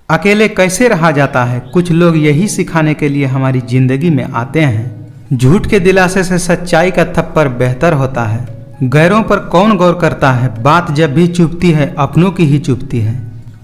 अकेले कैसे रहा जाता है, कुछ लोग यही सिखाने के लिए हमारी जिंदगी में आते हैं। झूठ के दिलासे से सच्चाई का थप्पड़ बेहतर होता है। गैरों पर कौन गौर करता है, बात जब भी चुभती है अपनों की ही चुभती है।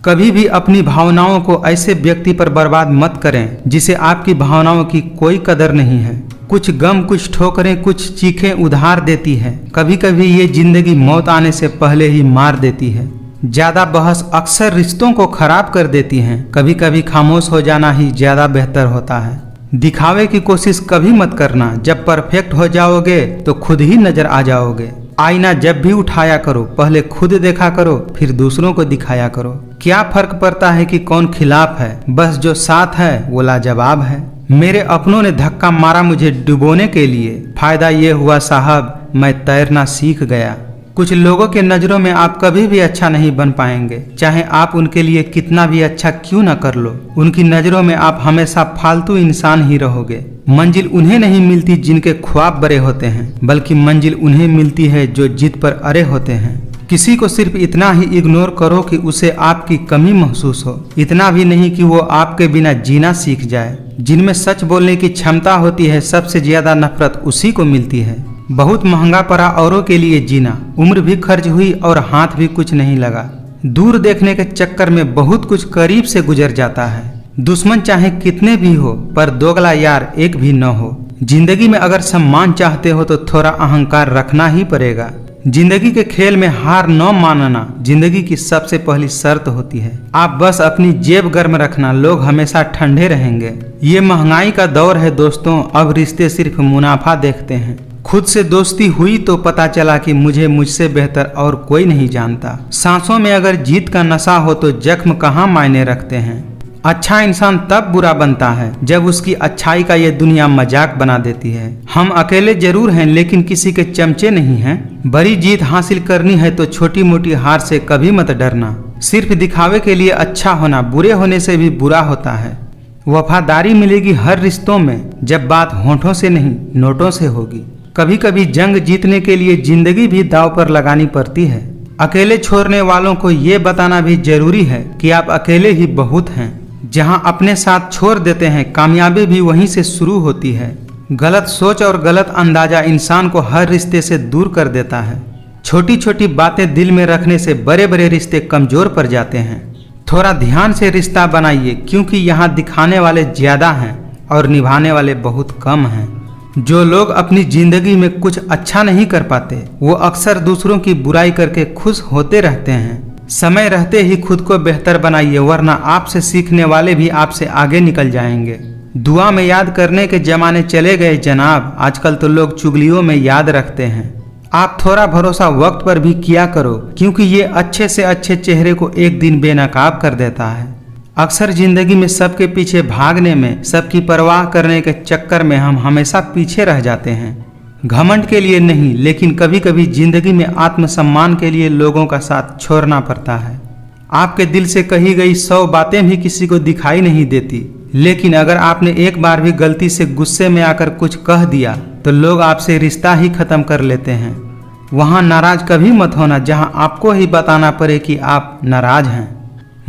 कभी भी अपनी भावनाओं को ऐसे व्यक्ति पर बर्बाद मत करें जिसे आपकी भावनाओं की कोई कदर नहीं है। कुछ गम, कुछ ठोकरें, कुछ चीखें उधार देती है। कभी कभी ये जिंदगी मौत आने से पहले ही मार देती है। ज्यादा बहस अक्सर रिश्तों को खराब कर देती हैं। कभी कभी खामोश हो जाना ही ज्यादा बेहतर होता है। दिखावे की कोशिश कभी मत करना, जब परफेक्ट हो जाओगे तो खुद ही नजर आ जाओगे। आईना जब भी उठाया करो, पहले खुद देखा करो, फिर दूसरों को दिखाया करो। क्या फर्क पड़ता है कि कौन खिलाफ है, बस जो साथ है वो लाजवाब है। मेरे अपनों ने धक्का मारा मुझे डुबोने के लिए, फायदा ये हुआ साहब मैं तैरना सीख गया। कुछ लोगों के नज़रों में आप कभी भी अच्छा नहीं बन पाएंगे, चाहे आप उनके लिए कितना भी अच्छा क्यों न कर लो। उनकी नज़रों में आप हमेशा फालतू इंसान ही रहोगे। मंजिल उन्हें नहीं मिलती जिनके ख्वाब बड़े होते हैं, बल्कि मंजिल उन्हें मिलती है जो जिद पर अड़े होते हैं। किसी को सिर्फ इतना ही इग्नोर करो कि उसे आपकी कमी महसूस हो, इतना भी नहीं कि वो आपके बिना जीना सीख जाए। जिनमें सच बोलने की क्षमता होती है, सबसे ज्यादा नफरत उसी को मिलती है। बहुत महंगा पड़ा औरों के लिए जीना, उम्र भी खर्च हुई और हाथ भी कुछ नहीं लगा। दूर देखने के चक्कर में बहुत कुछ करीब से गुजर जाता है। दुश्मन चाहे कितने भी हो, पर दोगला यार एक भी न हो। जिंदगी में अगर सम्मान चाहते हो तो थोड़ा अहंकार रखना ही पड़ेगा। जिंदगी के खेल में हार न मानना जिंदगी की सबसे पहली शर्त होती है। आप बस अपनी जेब गर्म रखना, लोग हमेशा ठंडे रहेंगे। ये महंगाई का दौर है दोस्तों, अब रिश्ते सिर्फ मुनाफा देखते हैं। खुद से दोस्ती हुई तो पता चला कि मुझसे बेहतर और कोई नहीं जानता। सांसों में अगर जीत का नशा हो तो जख्म कहाँ मायने रखते हैं। अच्छा इंसान तब बुरा बनता है जब उसकी अच्छाई का ये दुनिया मजाक बना देती है। हम अकेले जरूर हैं लेकिन किसी के चमचे नहीं हैं। बड़ी जीत हासिल करनी है तो छोटी मोटी हार से कभी मत डरना। सिर्फ दिखावे के लिए अच्छा होना बुरे होने से भी बुरा होता है। वफादारी मिलेगी हर रिश्तों में, जब बात होठों से नहीं नोटों से होगी। कभी कभी जंग जीतने के लिए जिंदगी भी दांव पर लगानी पड़ती है। अकेले छोड़ने वालों को ये बताना भी जरूरी है कि आप अकेले ही बहुत हैं। जहां अपने साथ छोड़ देते हैं, कामयाबी भी वहीं से शुरू होती है। गलत सोच और गलत अंदाजा इंसान को हर रिश्ते से दूर कर देता है। छोटी छोटी बातें दिल में रखने से बड़े बड़े रिश्ते कमजोर पड़ जाते हैं। थोड़ा ध्यान से रिश्ता बनाइए, क्योंकि यहाँ दिखाने वाले ज्यादा हैं और निभाने वाले बहुत कम हैं। जो लोग अपनी जिंदगी में कुछ अच्छा नहीं कर पाते, वो अक्सर दूसरों की बुराई करके खुश होते रहते हैं। समय रहते ही खुद को बेहतर बनाइए, वरना आपसे सीखने वाले भी आपसे आगे निकल जाएंगे। दुआ में याद करने के जमाने चले गए जनाब, आजकल तो लोग चुगलियों में याद रखते हैं। आप थोड़ा भरोसा वक्त पर भी किया करो, क्योंकि ये अच्छे से अच्छे चेहरे को एक दिन बेनकाब कर देता है। अक्सर जिंदगी में सबके पीछे भागने में, सबकी परवाह करने के चक्कर में हम हमेशा पीछे रह जाते हैं। घमंड के लिए नहीं, लेकिन कभी कभी जिंदगी में आत्मसम्मान के लिए लोगों का साथ छोड़ना पड़ता है। आपके दिल से कही गई 100 बातें भी किसी को दिखाई नहीं देती, लेकिन अगर आपने एक बार भी गलती से गुस्से में आकर कुछ कह दिया तो लोग आपसे रिश्ता ही खत्म कर लेते हैं। वहाँ नाराज कभी मत होना जहाँ आपको ही बताना पड़े कि आप नाराज हैं।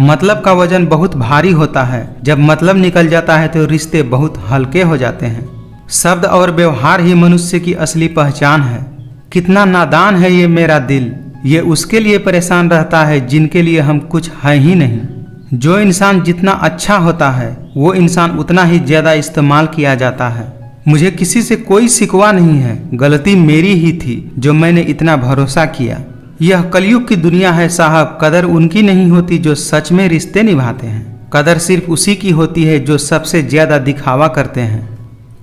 मतलब का वजन बहुत भारी होता है, जब मतलब निकल जाता है तो रिश्ते बहुत हल्के हो जाते हैं। शब्द और व्यवहार ही मनुष्य की असली पहचान है। कितना नादान है ये मेरा दिल, ये उसके लिए परेशान रहता है जिनके लिए हम कुछ है ही नहीं। जो इंसान जितना अच्छा होता है वो इंसान उतना ही ज्यादा इस्तेमाल किया जाता है। मुझे किसी से कोई शिकवा नहीं है, गलती मेरी ही थी जो मैंने इतना भरोसा किया। यह कलयुग की दुनिया है साहब, कदर उनकी नहीं होती जो सच में रिश्ते निभाते हैं। कदर सिर्फ उसी की होती है जो सबसे ज्यादा दिखावा करते हैं।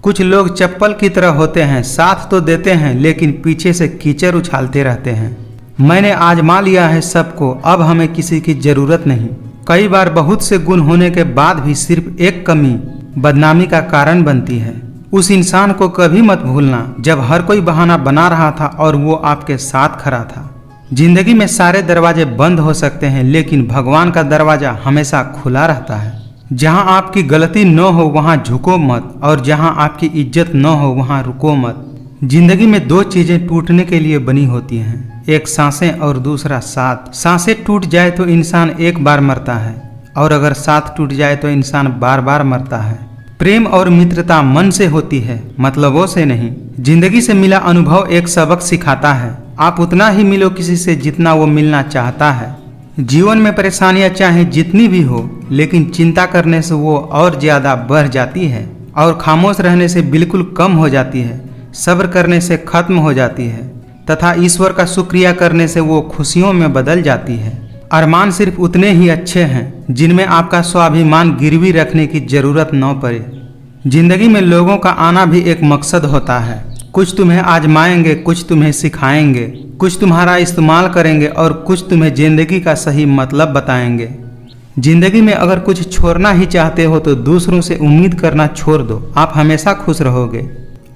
कुछ लोग चप्पल की तरह होते हैं, साथ तो देते हैं लेकिन पीछे से कीचड़ उछालते रहते हैं। मैंने आजमा लिया है सबको, अब हमें किसी की जरूरत नहीं। कई बार बहुत से गुण होने के बाद भी सिर्फ एक कमी बदनामी का कारण बनती है। उस इंसान को कभी मत भूलना जब हर कोई बहाना बना रहा था और वो आपके साथ खड़ा था। जिंदगी में सारे दरवाजे बंद हो सकते हैं, लेकिन भगवान का दरवाजा हमेशा खुला रहता है। जहां आपकी गलती न हो वहां झुको मत, और जहां आपकी इज्जत न हो वहां रुको मत। जिंदगी में 2 चीजें टूटने के लिए बनी होती हैं, एक सांसें और दूसरा साथ। सांसें टूट जाए तो इंसान एक बार मरता है और अगर साथ टूट जाए तो इंसान बार बार मरता है। प्रेम और मित्रता मन से होती है, मतलबों से नहीं। जिंदगी से मिला अनुभव एक सबक सिखाता है। आप उतना ही मिलो किसी से जितना वो मिलना चाहता है। जीवन में परेशानियां चाहे जितनी भी हो, लेकिन चिंता करने से वो और ज्यादा बढ़ जाती है, और खामोश रहने से बिल्कुल कम हो जाती है। सब्र करने से खत्म हो जाती है, तथा ईश्वर का शुक्रिया करने से वो खुशियों में बदल जाती है। अरमान सिर्फ उतने ही अच्छे हैं जिनमें आपका स्वाभिमान गिरवी रखने की जरूरत न पड़े। जिंदगी में लोगों का आना भी एक मकसद होता है। कुछ तुम्हें आजमाएंगे, कुछ तुम्हें सिखाएंगे, कुछ तुम्हारा इस्तेमाल करेंगे और कुछ तुम्हें जिंदगी का सही मतलब बताएंगे। जिंदगी में अगर कुछ छोड़ना ही चाहते हो तो दूसरों से उम्मीद करना छोड़ दो, आप हमेशा खुश रहोगे।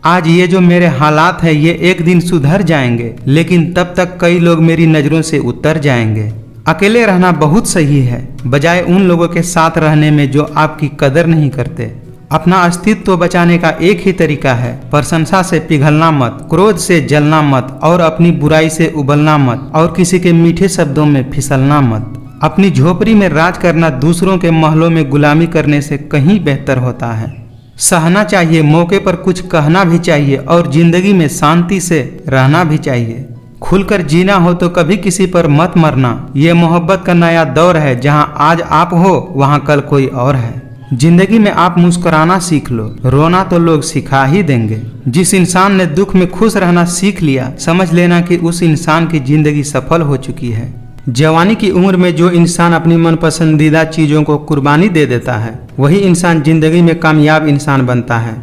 आज ये जो मेरे हालात है ये एक दिन सुधर जाएंगे, लेकिन तब तक कई लोग मेरी नज़रों से उतर जाएंगे। अकेले रहना बहुत सही है, बजाय उन लोगों के साथ रहने में जो आपकी कदर नहीं करते। अपना अस्तित्व बचाने का एक ही तरीका है, प्रशंसा से पिघलना मत, क्रोध से जलना मत, और अपनी बुराई से उबलना मत, और किसी के मीठे शब्दों में फिसलना मत। अपनी झोपड़ी में राज करना दूसरों के महलों में गुलामी करने से कहीं बेहतर होता है। सहना चाहिए, मौके पर कुछ कहना भी चाहिए, और जिंदगी में शांति से रहना भी चाहिए। खुलकर जीना हो तो कभी किसी पर मत मरना। ये मोहब्बत का नया दौर है, जहां आज आप हो वहां कल कोई और है। जिंदगी में आप मुस्कुराना सीख लो, रोना तो लोग सिखा ही देंगे। जिस इंसान ने दुख में खुश रहना सीख लिया, समझ लेना कि उस इंसान की जिंदगी सफल हो चुकी है। जवानी की उम्र में जो इंसान अपनी मन पसंदीदा चीजों को कुर्बानी दे देता है, वही इंसान जिंदगी में कामयाब इंसान बनता है।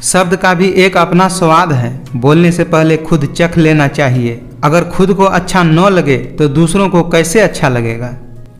शब्द का भी एक अपना स्वाद है, बोलने से पहले खुद चख लेना चाहिए। अगर खुद को अच्छा न लगे तो दूसरों को कैसे अच्छा लगेगा।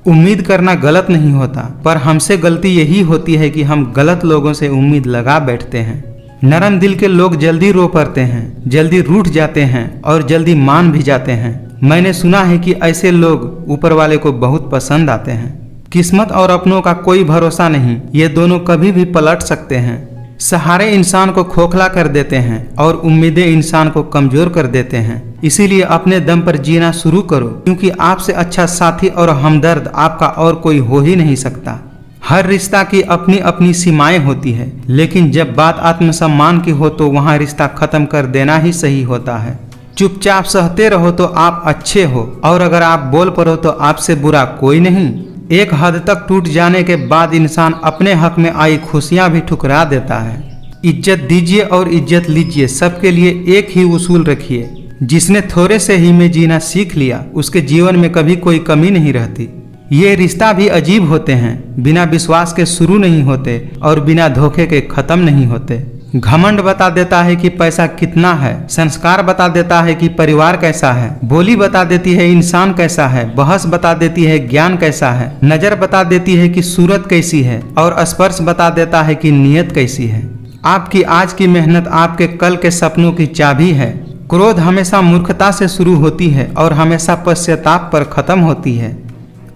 उम्मीद करना गलत नहीं होता, पर हमसे गलती यही होती है कि हम गलत लोगों से उम्मीद लगा बैठते हैं। नरम दिल के लोग जल्दी रो पड़ते हैं, जल्दी रूठ जाते हैं और जल्दी मान भी जाते हैं। मैंने सुना है कि ऐसे लोग ऊपर वाले को बहुत पसंद आते हैं। किस्मत और अपनों का कोई भरोसा नहीं, ये दोनों कभी भी पलट सकते हैं। सहारे इंसान को खोखला कर देते हैं और उम्मीदें इंसान को कमजोर कर देते हैं। इसीलिए अपने दम पर जीना शुरू करो, क्योंकि आपसे अच्छा साथी और हमदर्द आपका और कोई हो ही नहीं सकता। हर रिश्ता की अपनी अपनी सीमाएं होती है, लेकिन जब बात आत्मसम्मान की हो तो वहाँ रिश्ता खत्म कर देना ही सही होता है। चुपचाप सहते रहो तो आप अच्छे हो, और अगर आप बोल पड़ो तो आपसे बुरा कोई नहीं। एक हद तक टूट जाने के बाद इंसान अपने हक में आई खुशियां भी ठुकरा देता है। इज्जत दीजिए और इज्जत लीजिए, सबके लिए एक ही उसूल रखिए। जिसने थोड़े से ही में जीना सीख लिया, उसके जीवन में कभी कोई कमी नहीं रहती। ये रिश्ता भी अजीब होते हैं, बिना विश्वास के शुरू नहीं होते और बिना धोखे के खत्म नहीं होते। घमंड बता देता है कि पैसा कितना है, संस्कार बता देता है कि परिवार कैसा है, बोली बता देती है इंसान कैसा है, बहस बता देती है ज्ञान कैसा है, नजर बता देती है कि सूरत कैसी है, और स्पर्श बता देता है कि नीयत कैसी है। आपकी आज की मेहनत आपके कल के सपनों की चाबी है। क्रोध हमेशा मूर्खता से शुरू होती है और हमेशा पश्चाताप पर खत्म होती है।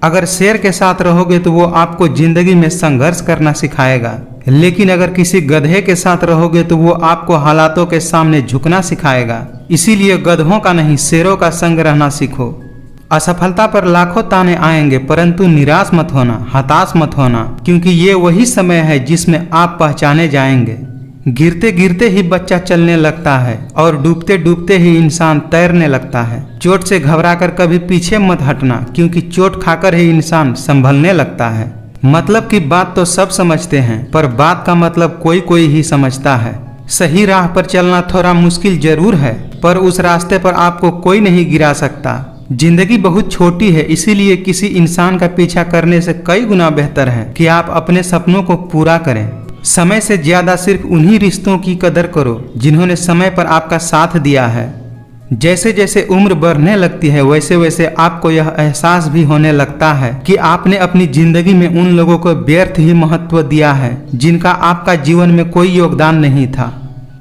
अगर शेर के साथ रहोगे तो वो आपको जिंदगी में संघर्ष करना सिखाएगा, लेकिन अगर किसी गधे के साथ रहोगे तो वो आपको हालातों के सामने झुकना सिखाएगा। इसीलिए गधों का नहीं, शेरों का संग रहना सीखो। असफलता पर लाखों ताने आएंगे, परंतु निराश मत होना, हताश मत होना, क्योंकि ये वही समय है जिसमें आप पहचाने जाएंगे। गिरते गिरते ही बच्चा चलने लगता है और डूबते डूबते ही इंसान तैरने लगता है। चोट से घबराकर कभी पीछे मत हटना, क्योंकि चोट खाकर ही इंसान संभलने लगता है। मतलब की बात तो सब समझते हैं, पर बात का मतलब कोई कोई ही समझता है। सही राह पर चलना थोड़ा मुश्किल जरूर है, पर उस रास्ते पर आपको कोई नहीं गिरा सकता। जिंदगी बहुत छोटी है, इसीलिए किसी इंसान का पीछा करने से कई गुना बेहतर है कि आप अपने सपनों को पूरा करें। समय से ज्यादा सिर्फ उन्हीं रिश्तों की कदर करो जिन्होंने समय पर आपका साथ दिया है। जैसे जैसे उम्र बढ़ने लगती है, वैसे वैसे आपको यह एहसास भी होने लगता है कि आपने अपनी जिंदगी में उन लोगों को व्यर्थ ही महत्व दिया है जिनका आपका जीवन में कोई योगदान नहीं था।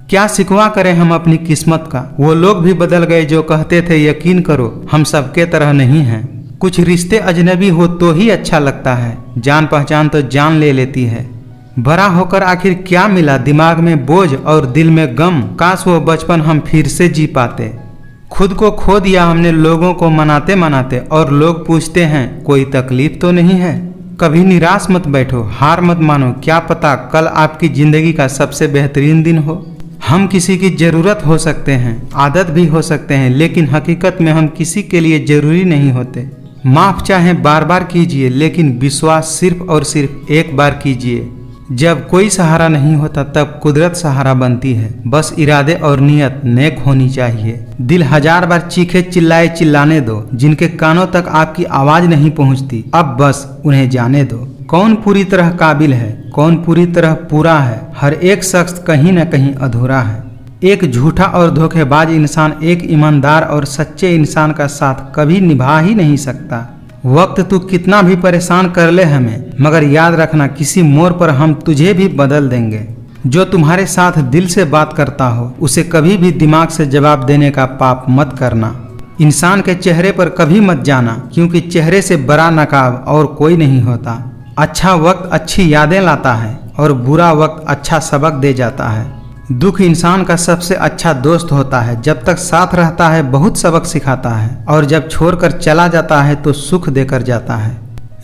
क्या शिकवा करें हम अपनी किस्मत का, वो लोग भी बदल गए जो कहते थे यकीन करो हम सबके तरह नहीं हैं। कुछ रिश्ते अजनबी हो तो ही अच्छा लगता है, जान पहचान तो जान ले लेती है। बड़ा होकर आखिर क्या मिला, दिमाग में बोझ और दिल में गम। काश वो बचपन हम फिर से जी पाते। खुद को खो दिया हमने लोगों को मनाते मनाते, और लोग पूछते हैं कोई तकलीफ तो नहीं है। कभी निराश मत बैठो, हार मत मानो, क्या पता कल आपकी जिंदगी का सबसे बेहतरीन दिन हो। हम किसी की ज़रूरत हो सकते हैं, आदत भी हो सकते हैं, लेकिन हकीकत में हम किसी के लिए ज़रूरी नहीं होते। माफ़ चाहे बार बार कीजिए, लेकिन विश्वास सिर्फ और सिर्फ एक बार कीजिए। जब कोई सहारा नहीं होता तब कुदरत सहारा बनती है। बस इरादे और नियत नेक होनी चाहिए। दिल हजार बार चीखे चिल्लाए चिल्लाने दो, जिनके कानों तक आपकी आवाज़ नहीं पहुंचती, अब बस उन्हें जाने दो। कौन पूरी तरह काबिल है, कौन पूरी तरह पूरा है। हर एक शख्स कहीं न कहीं अधूरा है। एक झूठा और धोखेबाज इंसान एक ईमानदार और सच्चे इंसान का साथ कभी निभा ही नहीं सकता। वक्त तू कितना भी परेशान कर ले हमें, मगर याद रखना किसी मोड़ पर हम तुझे भी बदल देंगे। जो तुम्हारे साथ दिल से बात करता हो उसे कभी भी दिमाग से जवाब देने का पाप मत करना। इंसान के चेहरे पर कभी मत जाना, क्योंकि चेहरे से बड़ा नकाब और कोई नहीं होता। अच्छा वक्त अच्छी यादें लाता है और बुरा वक्त अच्छा सबक दे जाता है। दुख इंसान का सबसे अच्छा दोस्त होता है। जब तक साथ रहता है बहुत सबक सिखाता है, और जब छोड़कर चला जाता है तो सुख देकर जाता है।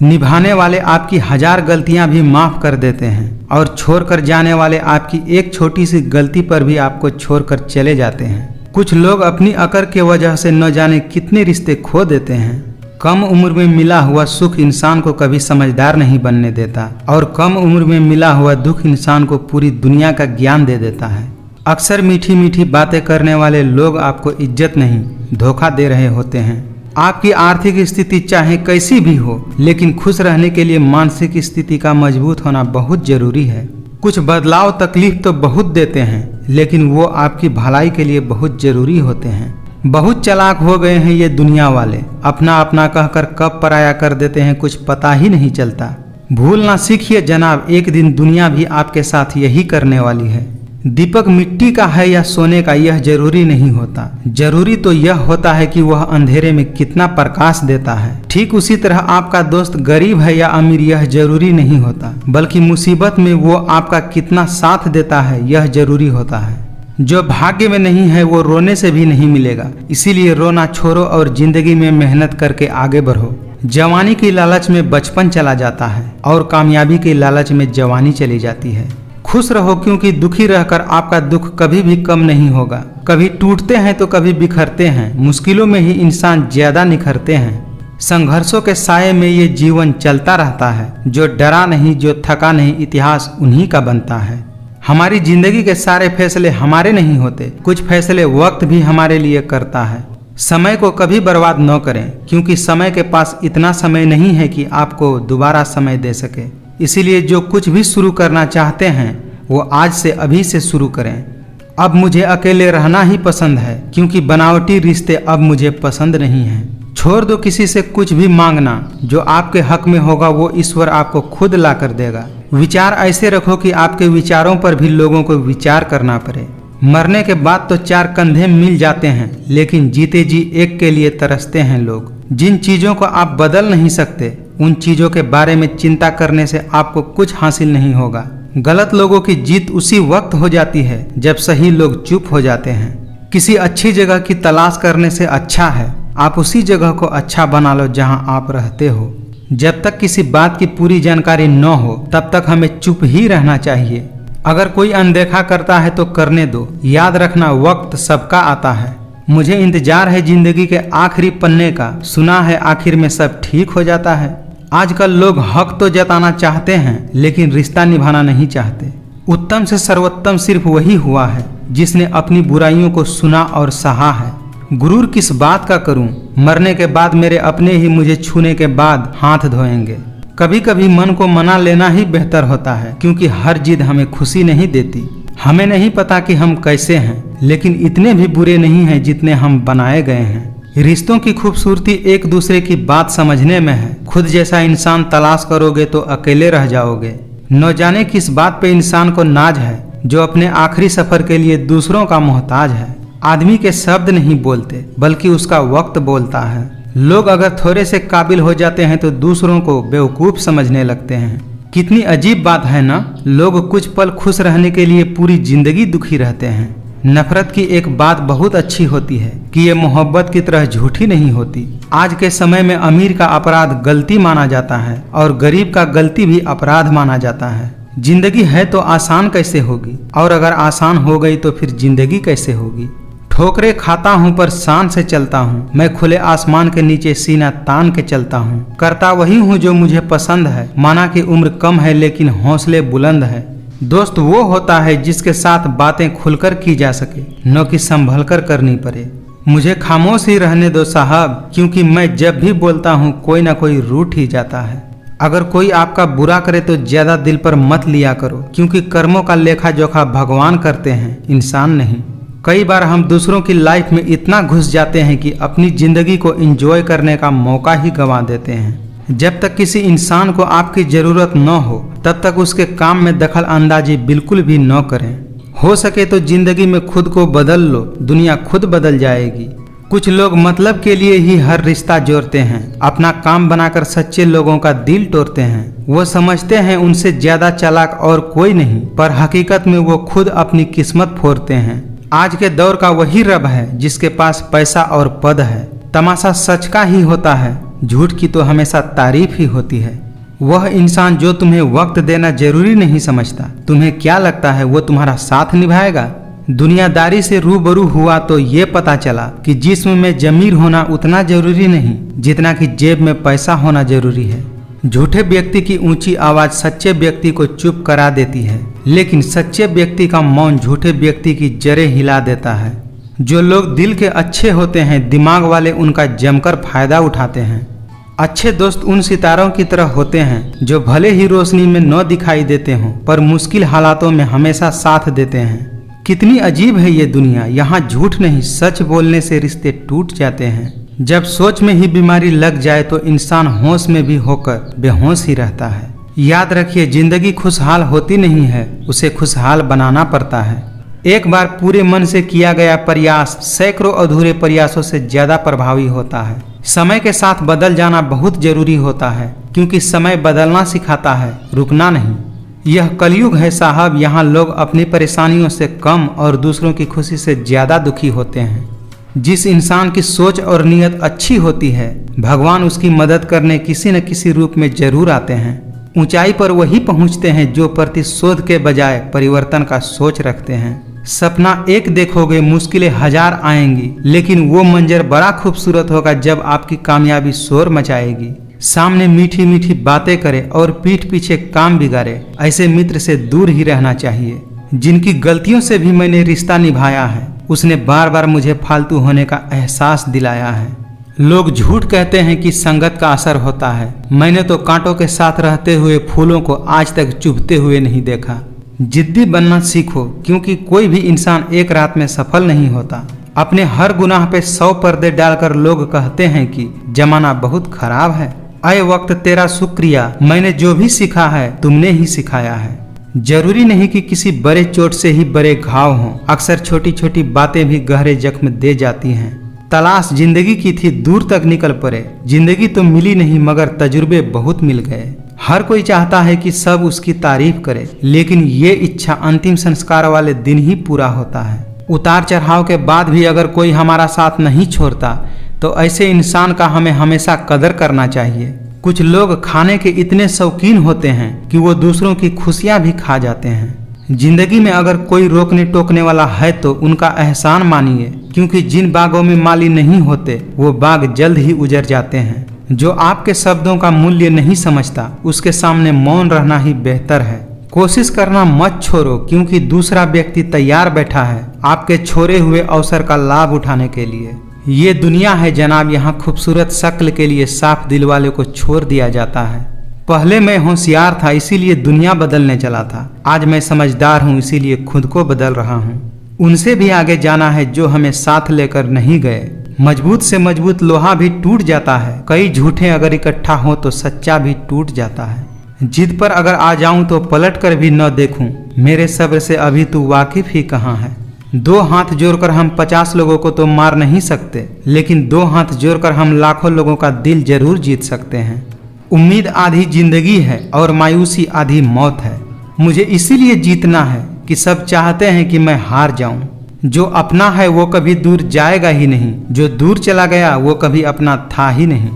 निभाने वाले आपकी हजार गलतियां भी माफ कर देते हैं, और छोड़कर जाने वाले आपकी एक छोटी सी गलती पर भी आपको छोड़कर चले जाते हैं। कुछ लोग अपनी अकड़ के वजह से न जाने कितने रिश्ते खो देते हैं। कम उम्र में मिला हुआ सुख इंसान को कभी समझदार नहीं बनने देता, और कम उम्र में मिला हुआ दुख इंसान को पूरी दुनिया का ज्ञान दे देता है। अक्सर मीठी मीठी बातें करने वाले लोग आपको इज्जत नहीं, धोखा दे रहे होते हैं। आपकी आर्थिक स्थिति चाहे कैसी भी हो, लेकिन खुश रहने के लिए मानसिक स्थिति का मजबूत होना बहुत जरूरी है। कुछ बदलाव तकलीफ तो बहुत देते हैं, लेकिन वो आपकी भलाई के लिए बहुत जरूरी होते हैं। बहुत चालाक हो गए हैं ये दुनिया वाले, अपना अपना कहकर कब पराया कर देते हैं कुछ पता ही नहीं चलता। भूलना सीखिए जनाब, एक दिन दुनिया भी आपके साथ यही करने वाली है। दीपक मिट्टी का है या सोने का यह जरूरी नहीं होता, जरूरी तो यह होता है कि वह अंधेरे में कितना प्रकाश देता है। ठीक उसी तरह आपका दोस्त गरीब है या अमीर यह जरूरी नहीं होता, बल्कि मुसीबत में वो आपका कितना साथ देता है यह जरूरी होता है। जो भाग्य में नहीं है वो रोने से भी नहीं मिलेगा, इसीलिए रोना छोड़ो और जिंदगी में मेहनत करके आगे बढ़ो। जवानी की लालच में बचपन चला जाता है, और कामयाबी की लालच में जवानी चली जाती है। खुश रहो, क्योंकि दुखी रहकर आपका दुख कभी भी कम नहीं होगा। कभी टूटते हैं तो कभी बिखरते हैं, मुश्किलों में ही इंसान ज्यादा निखरते हैं। संघर्षों के साये में ये जीवन चलता रहता है। जो डरा नहीं, जो थका नहीं, इतिहास उन्हीं का बनता है। हमारी जिंदगी के सारे फैसले हमारे नहीं होते, कुछ फैसले वक्त भी हमारे लिए करता है। समय को कभी बर्बाद न करें, क्योंकि समय के पास इतना समय नहीं है कि आपको दोबारा समय दे सके। इसीलिए जो कुछ भी शुरू करना चाहते हैं वो आज से अभी से शुरू करें। अब मुझे अकेले रहना ही पसंद है, क्योंकि बनावटी रिश्ते अब मुझे पसंद नहीं हैं। छोड़ दो किसी से कुछ भी मांगना, जो आपके हक में होगा वो ईश्वर आपको खुद ला कर देगा। विचार ऐसे रखो कि आपके विचारों पर भी लोगों को विचार करना पड़े। मरने के बाद तो चार कंधे मिल जाते हैं, लेकिन जीते जी एक के लिए तरसते हैं लोग। जिन चीज़ों को आप बदल नहीं सकते, उन चीज़ों के बारे में चिंता करने से आपको कुछ हासिल नहीं होगा। गलत लोगों की जीत उसी वक्त हो जाती है जब सही लोग चुप हो जाते हैं। किसी अच्छी जगह की तलाश करने से अच्छा है आप उसी जगह को अच्छा बना लो जहां आप रहते हो। जब तक किसी बात की पूरी जानकारी न हो तब तक हमें चुप ही रहना चाहिए। अगर कोई अनदेखा करता है तो करने दो। याद रखना वक्त सबका आता है। मुझे इंतजार है जिंदगी के आखिरी पन्ने का, सुना है आखिर में सब ठीक हो जाता है। आजकल लोग हक तो जताना चाहते हैं, लेकिन रिश्ता निभाना नहीं चाहते। उत्तम से सर्वोत्तम सिर्फ वही हुआ है जिसने अपनी बुराइयों को सुना और सहा है। गुरूर किस बात का करूं, मरने के बाद मेरे अपने ही मुझे छूने के बाद हाथ धोएंगे। कभी कभी मन को मना लेना ही बेहतर होता है, क्योंकि हर जिद हमें खुशी नहीं देती। हमें नहीं पता कि हम कैसे हैं, लेकिन इतने भी बुरे नहीं हैं जितने हम बनाए गए हैं। रिश्तों की खूबसूरती एक दूसरे की बात समझने में है। खुद जैसा इंसान तलाश करोगे तो अकेले रह जाओगे। न जाने किस बात पे इंसान को नाज है, जो अपने आखिरी सफर के लिए दूसरों का मोहताज है। आदमी के शब्द नहीं बोलते, बल्कि उसका वक्त बोलता है। लोग अगर थोड़े से काबिल हो जाते हैं तो दूसरों को बेवकूफ़ समझने लगते हैं। कितनी अजीब बात है ना, लोग कुछ पल खुश रहने के लिए पूरी जिंदगी दुखी रहते हैं। नफरत की एक बात बहुत अच्छी होती है कि ये मोहब्बत की तरह झूठी नहीं होती। आज के समय में अमीर का अपराध गलती माना जाता है और गरीब का गलती भी अपराध माना जाता है। जिंदगी है तो आसान कैसे होगी, और अगर आसान हो गई तो फिर जिंदगी कैसे होगी। ठोकरे खाता हूँ पर शान से चलता हूँ, मैं खुले आसमान के नीचे सीना तान के चलता हूँ। करता वही हूँ जो मुझे पसंद है, माना कि उम्र कम है लेकिन हौसले बुलंद है। दोस्त वो होता है जिसके साथ बातें खुलकर की जा सके, न कि संभल कर करनी पड़े। मुझे खामोश ही रहने दो साहब, क्योंकि मैं जब भी बोलता हूँ कोई ना कोई रूठ ही जाता है। अगर कोई आपका बुरा करे तो ज्यादा दिल पर मत लिया करो, क्योंकि कर्मों का लेखा जोखा भगवान करते हैं, इंसान नहीं। कई बार हम दूसरों की लाइफ में इतना घुस जाते हैं कि अपनी जिंदगी को एंजॉय करने का मौका ही गंवा देते हैं। जब तक किसी इंसान को आपकी जरूरत न हो तब तक उसके काम में दखल अंदाजी बिल्कुल भी न करें। हो सके तो जिंदगी में खुद को बदल लो, दुनिया खुद बदल जाएगी। कुछ लोग मतलब के लिए ही हर रिश्ता जोड़ते हैं, अपना काम बनाकर सच्चे लोगों का दिल तोड़ते हैं। वो समझते हैं उनसे ज्यादा चालाक और कोई नहीं, पर हकीकत में वो खुद अपनी किस्मत फोड़ते हैं। आज के दौर का वही रब है जिसके पास पैसा और पद है। तमाशा सच का ही होता है, झूठ की तो हमेशा तारीफ ही होती है। वह इंसान जो तुम्हें वक्त देना जरूरी नहीं समझता, तुम्हें क्या लगता है वो तुम्हारा साथ निभाएगा? दुनियादारी से रूबरू हुआ तो ये पता चला कि जिस्म में जमीर होना उतना जरूरी नहीं जितना कि जेब में पैसा होना जरूरी है। झूठे व्यक्ति की ऊंची आवाज सच्चे व्यक्ति को चुप करा देती है, लेकिन सच्चे व्यक्ति का मौन झूठे व्यक्ति की जड़ें हिला देता है। जो लोग दिल के अच्छे होते हैं, दिमाग वाले उनका जमकर फायदा उठाते हैं। अच्छे दोस्त उन सितारों की तरह होते हैं जो भले ही रोशनी में न दिखाई देते हों, पर मुश्किल हालातों में हमेशा साथ देते हैं। कितनी अजीब है ये दुनिया, यहाँ झूठ नहीं सच बोलने से रिश्ते टूट जाते हैं। जब सोच में ही बीमारी लग जाए तो इंसान होश में भी होकर बेहोश ही रहता है। याद रखिए, जिंदगी खुशहाल होती नहीं है, उसे खुशहाल बनाना पड़ता है। एक बार पूरे मन से किया गया प्रयास सैकड़ों अधूरे प्रयासों से ज्यादा प्रभावी होता है। समय के साथ बदल जाना बहुत जरूरी होता है, क्योंकि समय बदलना सिखाता है, रुकना नहीं। यह कलयुग है साहब, यहाँ लोग अपनी परेशानियों से कम और दूसरों की खुशी से ज्यादा दुखी होते हैं। जिस इंसान की सोच और नीयत अच्छी होती है, भगवान उसकी मदद करने किसी न किसी रूप में जरूर आते हैं। ऊंचाई पर वही पहुंचते हैं जो प्रतिशोध के बजाय परिवर्तन का सोच रखते हैं। सपना एक देखोगे, मुश्किलें हजार आएंगी, लेकिन वो मंजर बड़ा खूबसूरत होगा जब आपकी कामयाबी शोर मचाएगी। सामने मीठी मीठी बातें करे और पीठ पीछे काम बिगाड़े, ऐसे मित्र से दूर ही रहना चाहिए। जिनकी गलतियों से भी मैंने रिश्ता निभाया है, उसने बार बार मुझे फालतू होने का एहसास दिलाया है। लोग झूठ कहते हैं कि संगत का असर होता है, मैंने तो कांटों के साथ रहते हुए फूलों को आज तक चुभते हुए नहीं देखा। जिद्दी बनना सीखो, क्योंकि कोई भी इंसान एक रात में सफल नहीं होता। अपने हर गुनाह पे 100 पर्दे डालकर लोग कहते हैं कि जमाना बहुत खराब है। आए वक्त तेरा शुक्रिया, मैंने जो भी सीखा है तुमने ही सिखाया है। जरूरी नहीं कि किसी बड़े चोट से ही बड़े घाव हों, अक्सर छोटी छोटी बातें भी गहरे जख्म दे जाती हैं। तलाश जिंदगी की थी, दूर तक निकल पड़े। जिंदगी तो मिली नहीं मगर तजुर्बे बहुत मिल गए। हर कोई चाहता है कि सब उसकी तारीफ करे, लेकिन ये इच्छा अंतिम संस्कार वाले दिन ही पूरा होता है। उतार चढ़ाव के बाद भी अगर कोई हमारा साथ नहीं छोड़ता तो ऐसे इंसान का हमें हमेशा कदर करना चाहिए। कुछ लोग खाने के इतने शौकीन होते हैं कि वो दूसरों की खुशियां भी खा जाते हैं। जिंदगी में अगर कोई रोकने टोकने वाला है तो उनका एहसान मानिए, क्योंकि जिन बागों में माली नहीं होते वो बाग जल्द ही उजड़ जाते हैं। जो आपके शब्दों का मूल्य नहीं समझता उसके सामने मौन रहना ही बेहतर है। कोशिश करना मत छोड़ो, क्योंकि दूसरा व्यक्ति तैयार बैठा है आपके छोड़े हुए अवसर का लाभ उठाने के लिए। ये दुनिया है जनाब, यहाँ खूबसूरत शक्ल के लिए साफ दिल वाले को छोड़ दिया जाता है। पहले मैं होशियार था इसीलिए दुनिया बदलने चला था, आज मैं समझदार हूँ इसीलिए खुद को बदल रहा हूँ। उनसे भी आगे जाना है जो हमें साथ लेकर नहीं गए। मजबूत से मजबूत लोहा भी टूट जाता है, कई झूठे अगर इकट्ठा हो तो सच्चा भी टूट जाता है। जिद पर अगर आ जाऊं तो पलट कर भी न देखूं, मेरे सब्र से अभी तू वाकिफ ही कहाँ है। 2 हाथ जोड़कर हम 50 लोगों को तो मार नहीं सकते, लेकिन 2 हाथ जोड़कर हम लाखों लोगों का दिल जरूर जीत सकते हैं। उम्मीद आधी जिंदगी है और मायूसी आधी मौत है। मुझे इसीलिए जीतना है कि सब चाहते हैं कि मैं हार जाऊं। जो अपना है वो कभी दूर जाएगा ही नहीं, जो दूर चला गया वो कभी अपना था ही नहीं।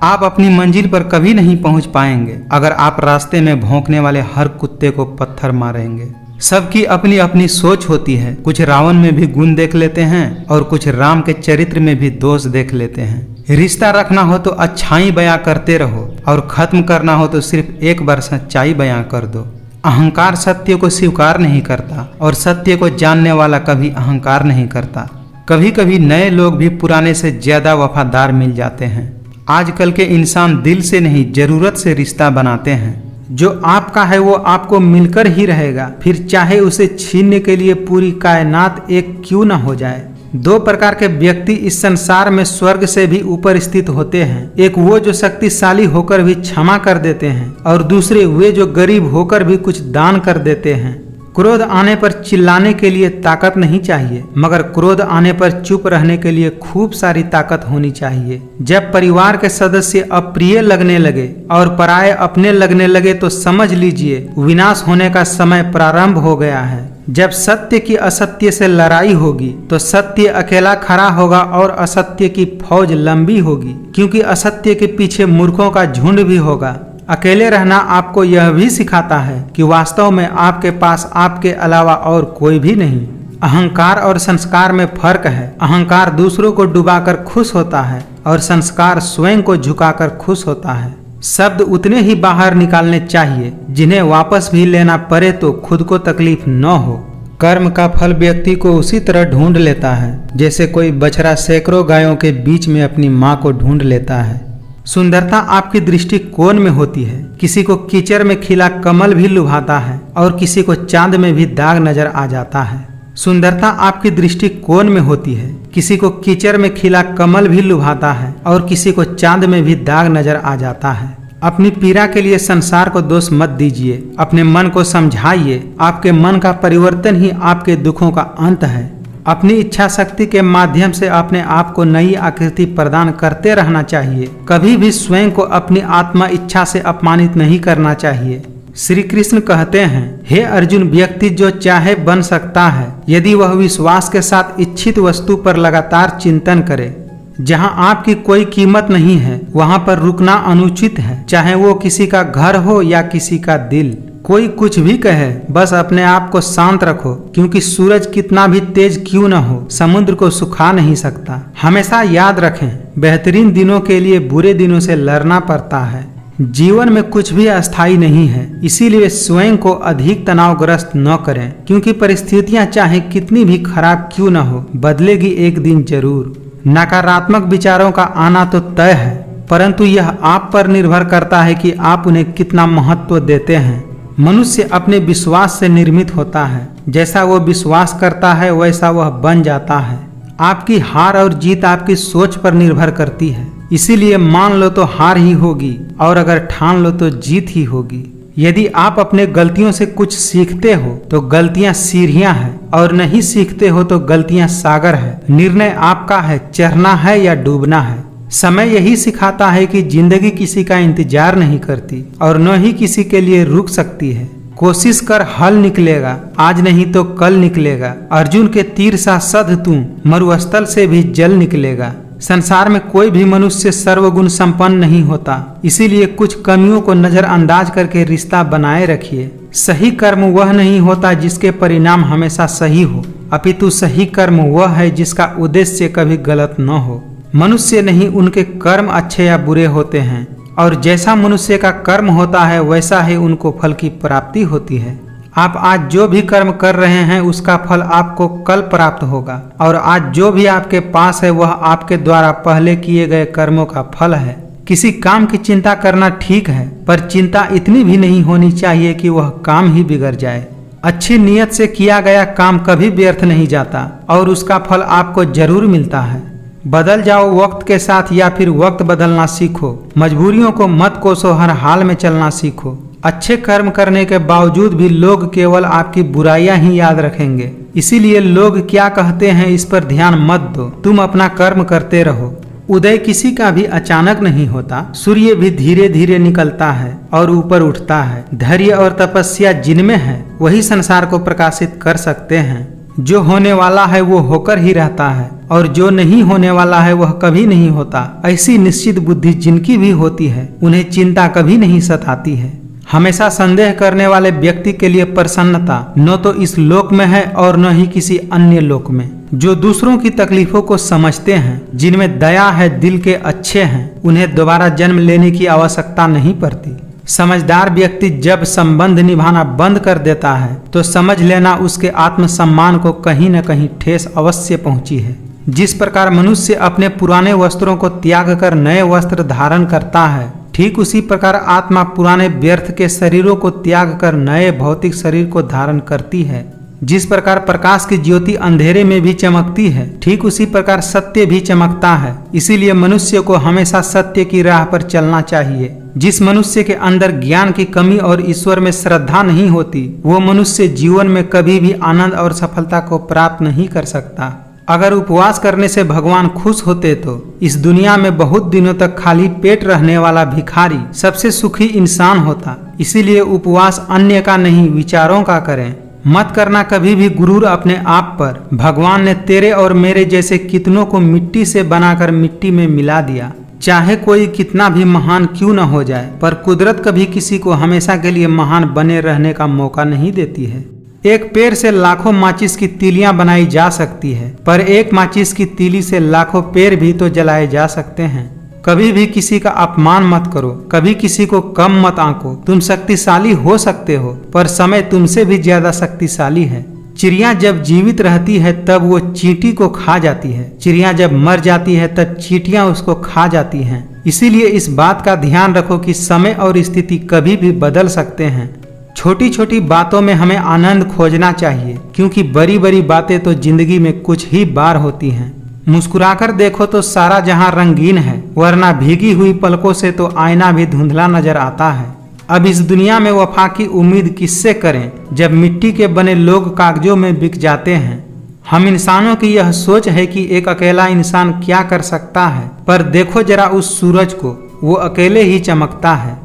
आप अपनी मंजिल पर कभी नहीं पहुंच पाएंगे अगर आप रास्ते में भौंकने वाले हर कुत्ते को पत्थर मारेंगे। सबकी अपनी अपनी सोच होती है, कुछ रावण में भी गुण देख लेते हैं और कुछ राम के चरित्र में भी दोष देख लेते हैं। रिश्ता रखना हो तो अच्छाई बयां करते रहो और खत्म करना हो तो सिर्फ एक बार सच्चाई बयां कर दो। अहंकार सत्य को स्वीकार नहीं करता और सत्य को जानने वाला कभी अहंकार नहीं करता। कभी कभी नए लोग भी पुराने से ज्यादा वफादार मिल जाते हैं। आजकल के इंसान दिल से नहीं जरूरत से रिश्ता बनाते हैं। जो आपका है वो आपको मिलकर ही रहेगा, फिर चाहे उसे छीनने के लिए पूरी कायनात एक क्यों न हो जाए। दो प्रकार के व्यक्ति इस संसार में स्वर्ग से भी ऊपर स्थित होते हैं। एक वो जो शक्तिशाली होकर भी क्षमा कर देते हैं और दूसरे वे जो गरीब होकर भी कुछ दान कर देते हैं। क्रोध आने पर चिल्लाने के लिए ताकत नहीं चाहिए, मगर क्रोध आने पर चुप रहने के लिए खूब सारी ताकत होनी चाहिए। जब परिवार के सदस्य अप्रिय लगने लगे और पराये अपने लगने लगे तो समझ लीजिए विनाश होने का समय प्रारंभ हो गया है। जब सत्य की असत्य से लड़ाई होगी तो सत्य अकेला खड़ा होगा और असत्य की फौज लंबी होगी, क्योंकि असत्य के पीछे मूर्खों का झुंड भी होगा। अकेले रहना आपको यह भी सिखाता है कि वास्तव में आपके पास आपके अलावा और कोई भी नहीं। अहंकार और संस्कार में फर्क है। अहंकार दूसरों को डुबाकर खुश होता है और संस्कार स्वयं को झुकाकर खुश होता है। शब्द उतने ही बाहर निकालने चाहिए जिन्हें वापस भी लेना पड़े तो खुद को तकलीफ न हो। कर्म का फल व्यक्ति को उसी तरह ढूंढ लेता है जैसे कोई बछड़ा सैकड़ों गायों के बीच में अपनी माँ को ढूंढ लेता है। सुंदरता आपकी दृष्टिकोण में होती है। किसी को कीचड़ में खिला कमल भी लुभाता है और किसी को चांद में भी दाग नजर आ जाता है। सुंदरता आपकी दृष्टिकोण में होती है। किसी को कीचड़ में खिला कमल भी लुभाता है और किसी को चांद में भी दाग नजर आ जाता है। अपनी पीड़ा के लिए संसार को दोष मत दीजिए, अपने मन को समझाइए। आपके मन का परिवर्तन ही आपके दुखों का अंत है। अपनी इच्छा शक्ति के माध्यम से अपने आप को नई आकृति प्रदान करते रहना चाहिए। कभी भी स्वयं को अपनी आत्मा इच्छा से अपमानित नहीं करना चाहिए। श्री कृष्ण कहते हैं, हे अर्जुन, व्यक्ति जो चाहे बन सकता है यदि वह विश्वास के साथ इच्छित वस्तु पर लगातार चिंतन करे। जहाँ आपकी कोई कीमत नहीं है वहाँ पर रुकना अनुचित है, चाहे वो किसी का घर हो या किसी का दिल। कोई कुछ भी कहे, बस अपने आप को शांत रखो, क्योंकि सूरज कितना भी तेज क्यों न हो समुद्र को सुखा नहीं सकता। हमेशा याद रखें, बेहतरीन दिनों के लिए बुरे दिनों से लड़ना पड़ता है। जीवन में कुछ भी अस्थायी नहीं है, इसीलिए स्वयं को अधिक तनावग्रस्त न करें, क्योंकि परिस्थितियां चाहे कितनी भी खराब क्यों न हो बदलेगी एक दिन जरूर। नकारात्मक विचारों का आना तो तय है, परंतु यह आप पर निर्भर करता है कि आप उन्हें कितना महत्व देते हैं। मनुष्य अपने विश्वास से निर्मित होता है। जैसा वो विश्वास करता है वैसा वह बन जाता है। आपकी हार और जीत आपकी सोच पर निर्भर करती है। इसीलिए मान लो तो हार ही होगी और अगर ठान लो तो जीत ही होगी। यदि आप अपने गलतियों से कुछ सीखते हो तो गलतियां सीढ़ियां हैं, और नहीं सीखते हो तो गलतियां सागर है। निर्णय आपका है, चढ़ना है या डूबना है। समय यही सिखाता है कि जिंदगी किसी का इंतजार नहीं करती और न ही किसी के लिए रुक सकती है। कोशिश कर, हल निकलेगा, आज नहीं तो कल निकलेगा। अर्जुन के तीर सा सध तू, मरुस्थल से भी जल निकलेगा। संसार में कोई भी मनुष्य सर्वगुण संपन्न नहीं होता, इसीलिए कुछ कमियों को नजरअंदाज करके रिश्ता बनाए रखिए। सही कर्म वह नहीं होता जिसके परिणाम हमेशा सही हो, अपितु सही कर्म वह है जिसका उद्देश्य कभी गलत न हो। मनुष्य नहीं, उनके कर्म अच्छे या बुरे होते हैं, और जैसा मनुष्य का कर्म होता है वैसा ही उनको फल की प्राप्ति होती है। आप आज जो भी कर्म कर रहे हैं उसका फल आपको कल प्राप्त होगा, और आज जो भी आपके पास है वह आपके द्वारा पहले किए गए कर्मों का फल है। किसी काम की चिंता करना ठीक है, पर चिंता इतनी भी नहीं होनी चाहिए कि वह काम ही बिगड़ जाए। अच्छी नीयत से किया गया काम कभी व्यर्थ नहीं जाता और उसका फल आपको जरूर मिलता है। बदल जाओ वक्त के साथ या फिर वक्त बदलना सीखो। मजबूरियों को मत कोसो, हर हाल में चलना सीखो। अच्छे कर्म करने के बावजूद भी लोग केवल आपकी बुराइयां ही याद रखेंगे, इसीलिए लोग क्या कहते हैं इस पर ध्यान मत दो। तुम अपना कर्म करते रहो। उदय किसी का भी अचानक नहीं होता, सूर्य भी धीरे धीरे निकलता है और ऊपर उठता है। धैर्य और तपस्या जिनमें है वही संसार को प्रकाशित कर सकते हैं। जो होने वाला है वो होकर ही रहता है और जो नहीं होने वाला है वह कभी नहीं होता। ऐसी निश्चित बुद्धि जिनकी भी होती है उन्हें चिंता कभी नहीं सताती है। हमेशा संदेह करने वाले व्यक्ति के लिए प्रसन्नता न तो इस लोक में है और न ही किसी अन्य लोक में। जो दूसरों की तकलीफों को समझते हैं, जिनमें दया है, दिल के अच्छे हैं, उन्हें दोबारा जन्म लेने की आवश्यकता नहीं पड़ती। समझदार व्यक्ति जब संबंध निभाना बंद कर देता है तो समझ लेना उसके आत्मसम्मान को कहीं न कहीं ठेस अवश्य पहुंची है। जिस प्रकार मनुष्य अपने पुराने वस्त्रों को त्याग कर नए वस्त्र धारण करता है, ठीक उसी प्रकार आत्मा पुराने व्यर्थ के शरीरों को त्याग कर नए भौतिक शरीर को धारण करती है। जिस प्रकार प्रकाश की ज्योति अंधेरे में भी चमकती है, ठीक उसी प्रकार सत्य भी चमकता है। इसीलिए मनुष्य को हमेशा सत्य की राह पर चलना चाहिए। जिस मनुष्य के अंदर ज्ञान की कमी और ईश्वर में श्रद्धा नहीं होती, वो मनुष्य जीवन में कभी भी आनंद और सफलता को प्राप्त नहीं कर सकता। अगर उपवास करने से भगवान खुश होते तो इस दुनिया में बहुत दिनों तक खाली पेट रहने वाला भिखारी सबसे सुखी इंसान होता। इसीलिए उपवास अन्य का नहीं, विचारों का करें। मत करना कभी भी गुरूर अपने आप पर। भगवान ने तेरे और मेरे जैसे कितनों को मिट्टी से बनाकर मिट्टी में मिला दिया। चाहे कोई कितना भी महान क्यों न हो जाए, पर कुदरत कभी किसी को हमेशा के लिए महान बने रहने का मौका नहीं देती है। एक पेड़ से लाखों माचिस की तीलियां बनाई जा सकती है, पर एक माचिस की तीली से लाखों पेड़ भी तो जलाए जा सकते हैं। कभी भी किसी का अपमान मत करो, कभी किसी को कम मत आंको। तुम शक्तिशाली हो सकते हो, पर समय तुमसे भी ज्यादा शक्तिशाली है। चिड़िया जब जीवित रहती है तब वो चींटी को खा जाती है, चिड़िया जब मर जाती है तब चींटियां उसको खा जाती हैं। इसीलिए इस बात का ध्यान रखो कि समय और स्थिति कभी भी बदल सकते हैं। छोटी छोटी बातों में हमें आनंद खोजना चाहिए, क्योंकि बड़ी बड़ी बातें तो जिंदगी में कुछ ही बार होती हैं। मुस्कुराकर देखो तो सारा जहां रंगीन है, वरना भीगी हुई पलकों से तो आईना भी धुंधला नजर आता है। अब इस दुनिया में वफा की उम्मीद किससे करें, जब मिट्टी के बने लोग कागजों में बिक जाते हैं। हम इंसानों की यह सोच है कि एक अकेला इंसान क्या कर सकता है, पर देखो जरा उस सूरज को, वो अकेले ही चमकता है।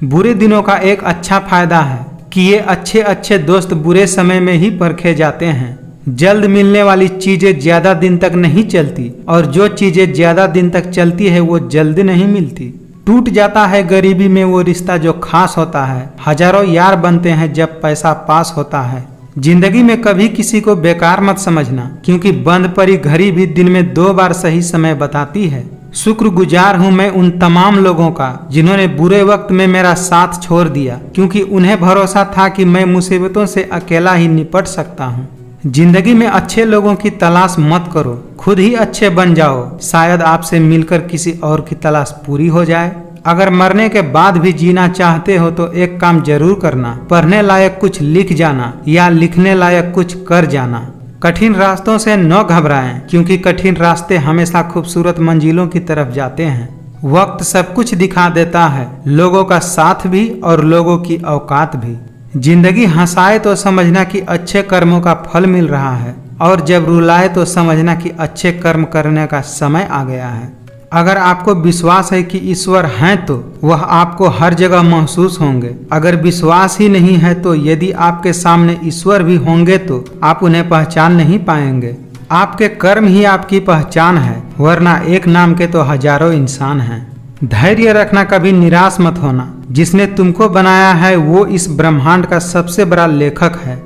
बुरे दिनों का एक अच्छा फायदा है कि ये अच्छे अच्छे दोस्त बुरे समय में ही परखे जाते हैं। जल्द मिलने वाली चीजें ज्यादा दिन तक नहीं चलती, और जो चीजें ज्यादा दिन तक चलती है वो जल्द नहीं मिलती। टूट जाता है गरीबी में वो रिश्ता जो खास होता है। हजारों यार बनते हैं जब पैसा पास होता है। जिंदगी में कभी किसी को बेकार मत समझना, क्योंकि बंद पड़ी घड़ी भी दिन में 2 बार सही समय बताती है। शुक्रगुजार हूँ मैं उन तमाम लोगों का जिन्होंने बुरे वक्त में मेरा साथ छोड़ दिया, क्योंकि उन्हें भरोसा था कि मैं मुसीबतों से अकेला ही निपट सकता हूँ। जिंदगी में अच्छे लोगों की तलाश मत करो, खुद ही अच्छे बन जाओ। शायद आपसे मिलकर किसी और की तलाश पूरी हो जाए। अगर मरने के बाद भी जीना चाहते हो तो एक काम जरूर करना, पढ़ने लायक कुछ लिख जाना या लिखने लायक कुछ कर जाना। कठिन रास्तों से न घबराएं, क्योंकि कठिन रास्ते हमेशा खूबसूरत मंजिलों की तरफ जाते हैं। वक्त सब कुछ दिखा देता है, लोगों का साथ भी और लोगों की औकात भी। जिंदगी हंसाए तो समझना कि अच्छे कर्मों का फल मिल रहा है, और जब रुलाए तो समझना कि अच्छे कर्म करने का समय आ गया है। अगर आपको विश्वास है कि ईश्वर हैं तो वह आपको हर जगह महसूस होंगे। अगर विश्वास ही नहीं है तो यदि आपके सामने ईश्वर भी होंगे तो आप उन्हें पहचान नहीं पाएंगे। आपके कर्म ही आपकी पहचान है, वरना एक नाम के तो हजारों इंसान हैं। धैर्य रखना, कभी निराश मत होना। जिसने तुमको बनाया है वो इस ब्रह्मांड का सबसे बड़ा लेखक है।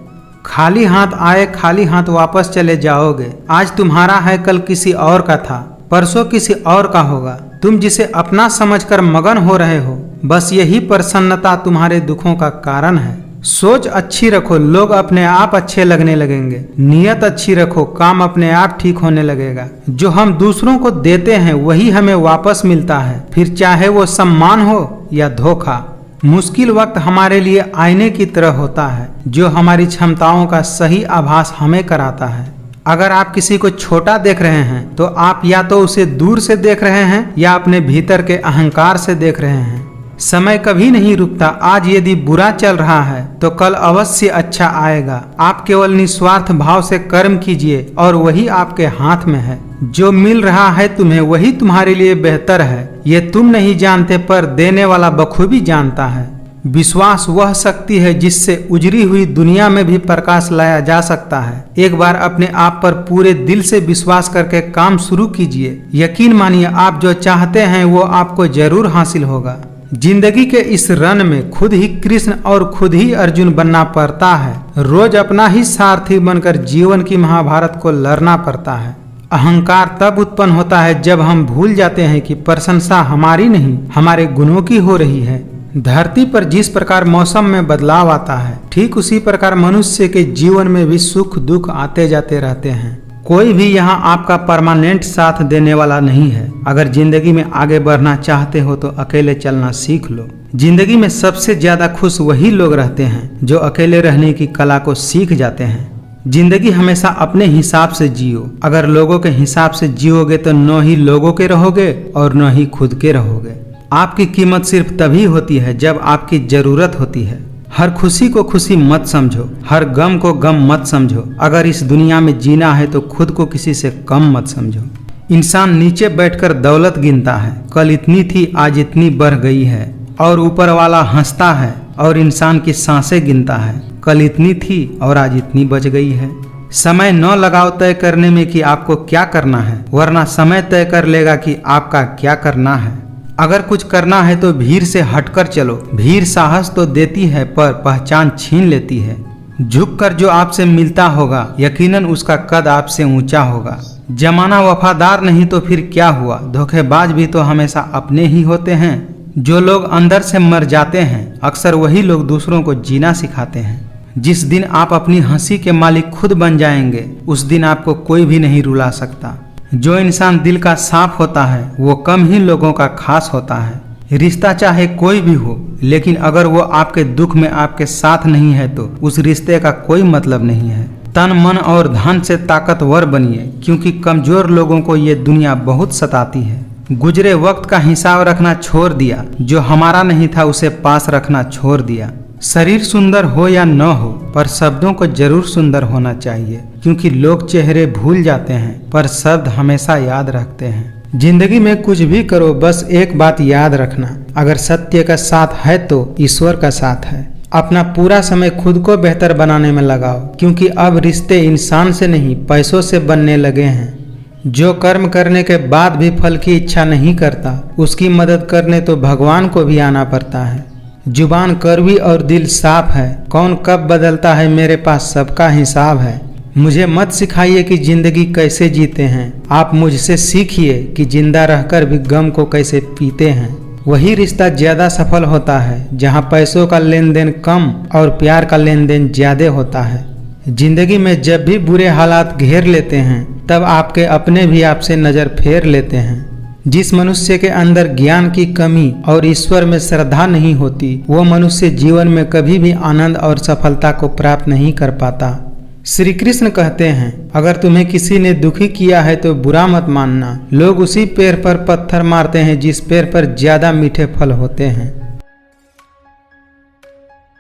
खाली हाथ आए खाली हाथ वापस चले जाओगे। आज तुम्हारा है, कल किसी और का था, परसों किसी और का होगा। तुम जिसे अपना समझकर मगन हो रहे हो, बस यही प्रसन्नता तुम्हारे दुखों का कारण है। सोच अच्छी रखो, लोग अपने आप अच्छे लगने लगेंगे। नियत अच्छी रखो, काम अपने आप ठीक होने लगेगा। जो हम दूसरों को देते हैं वही हमें वापस मिलता है, फिर चाहे वो सम्मान हो या धोखा। मुश्किल वक्त हमारे लिए आईने की तरह होता है, जो हमारी क्षमताओं का सही आभास हमें कराता है। अगर आप किसी को छोटा देख रहे हैं तो आप या तो उसे दूर से देख रहे हैं या अपने भीतर के अहंकार से देख रहे हैं। समय कभी नहीं रुकता। आज यदि बुरा चल रहा है तो कल अवश्य अच्छा आएगा। आप केवल निस्वार्थ भाव से कर्म कीजिए और वही आपके हाथ में है। जो मिल रहा है तुम्हें वही तुम्हारे लिए बेहतर है। ये तुम नहीं जानते, पर देने वाला बखूबी जानता है। विश्वास वह शक्ति है जिससे उजड़ी हुई दुनिया में भी प्रकाश लाया जा सकता है। एक बार अपने आप पर पूरे दिल से विश्वास करके काम शुरू कीजिए। यकीन मानिए, आप जो चाहते हैं वो आपको जरूर हासिल होगा। जिंदगी के इस रन में खुद ही कृष्ण और खुद ही अर्जुन बनना पड़ता है। रोज अपना ही सारथी बनकर जीवन की महाभारत को लड़ना पड़ता है। अहंकार तब उत्पन्न होता है जब हम भूल जाते हैं कि प्रशंसा हमारी नहीं, हमारे गुणों की हो रही है। धरती पर जिस प्रकार मौसम में बदलाव आता है, ठीक उसी प्रकार मनुष्य के जीवन में भी सुख दुख आते जाते रहते हैं। कोई भी यहाँ आपका परमानेंट साथ देने वाला नहीं है। अगर जिंदगी में आगे बढ़ना चाहते हो तो अकेले चलना सीख लो। जिंदगी में सबसे ज्यादा खुश वही लोग रहते हैं जो अकेले रहने की कला को सीख जाते हैं। जिंदगी हमेशा अपने हिसाब से जियो। अगर लोगों के हिसाब से जियोगे तो न ही लोगों के रहोगे और न ही खुद के रहोगे। आपकी कीमत सिर्फ तभी होती है जब आपकी जरूरत होती है। हर खुशी को खुशी मत समझो, हर गम को गम मत समझो। अगर इस दुनिया में जीना है तो खुद को किसी से कम मत समझो। इंसान नीचे बैठकर दौलत गिनता है, कल इतनी थी आज इतनी बढ़ गई है, और ऊपर वाला हंसता है और इंसान की सांसें गिनता है, कल इतनी थी और आज इतनी बच गई है। समय न लगाओ तय करने में कि आपको क्या करना है, वरना समय तय कर लेगा कि आपका क्या करना है। अगर कुछ करना है तो भीड़ से हटकर चलो। भीड़ साहस तो देती है पर पहचान छीन लेती है। झुककर जो आपसे मिलता होगा यकीनन उसका कद आपसे ऊंचा होगा। जमाना वफादार नहीं तो फिर क्या हुआ। धोखेबाज भी तो हमेशा अपने ही होते हैं। जो लोग अंदर से मर जाते हैं अक्सर वही लोग दूसरों को जीना सिखाते हैं। जिस दिन आप अपनी हंसी के मालिक खुद बन जाएंगे उस दिन आपको कोई भी नहीं रुला सकता। जो इंसान दिल का साफ होता है वो कम ही लोगों का खास होता है। रिश्ता चाहे कोई भी हो, लेकिन अगर वो आपके दुख में आपके साथ नहीं है तो उस रिश्ते का कोई मतलब नहीं है। तन मन और धन से ताकतवर बनिए, क्योंकि कमजोर लोगों को ये दुनिया बहुत सताती है। गुजरे वक्त का हिसाब रखना छोड़ दिया, जो हमारा नहीं था उसे पास रखना छोड़ दिया। शरीर सुंदर हो या न हो, पर शब्दों को जरूर सुंदर होना चाहिए, क्योंकि लोग चेहरे भूल जाते हैं पर शब्द हमेशा याद रखते हैं। जिंदगी में कुछ भी करो, बस एक बात याद रखना, अगर सत्य का साथ है तो ईश्वर का साथ है। अपना पूरा समय खुद को बेहतर बनाने में लगाओ, क्योंकि अब रिश्ते इंसान से नहीं पैसों से बनने लगे हैं। जो कर्म करने के बाद भी फल की इच्छा नहीं करता, उसकी मदद करने तो भगवान को भी आना पड़ता है। जुबान कड़वी और दिल साफ है, कौन कब बदलता है मेरे पास सबका हिसाब है। मुझे मत सिखाइए कि जिंदगी कैसे जीते हैं, आप मुझसे सीखिए कि जिंदा रहकर भी गम को कैसे पीते हैं। वही रिश्ता ज्यादा सफल होता है जहां पैसों का लेन देन कम और प्यार का लेन देन ज्यादा होता है। जिंदगी में जब भी बुरे हालात घेर लेते हैं तब आपके अपने भी आपसे नजर फेर लेते हैं। जिस मनुष्य के अंदर ज्ञान की कमी और ईश्वर में श्रद्धा नहीं होती, वो मनुष्य जीवन में कभी भी आनंद और सफलता को प्राप्त नहीं कर पाता। श्री कृष्ण कहते हैं, अगर तुम्हें किसी ने दुखी किया है तो बुरा मत मानना। लोग उसी पेड़ पर पत्थर मारते हैं जिस पेड़ पर ज्यादा मीठे फल होते हैं।